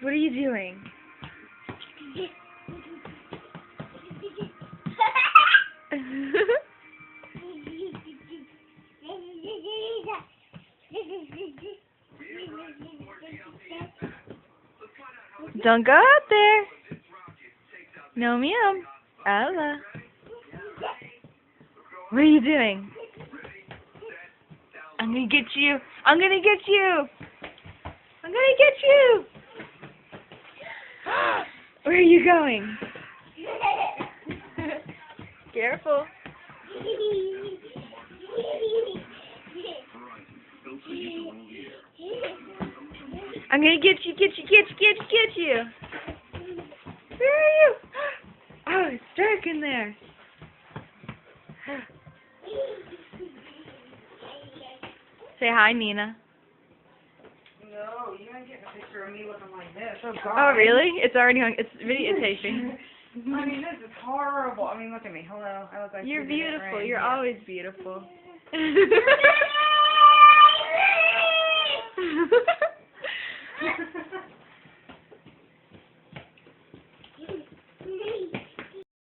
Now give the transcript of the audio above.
What are you doing? Don't go out there. No, meow. Ella. What are you doing? I'm gonna get you. I'm gonna get you. I'm gonna get you. Where are you going? Careful. I'm gonna get you, get you. Where are you? Oh, it's dark in there. Say hi, Nina. No, you ain't getting a picture of me looking like this. Oh, God. Oh, really? It's already on. It's videotaping. I mean, this is horrible. I mean, look at me. Hello. I look like You're beautiful. You're always beautiful.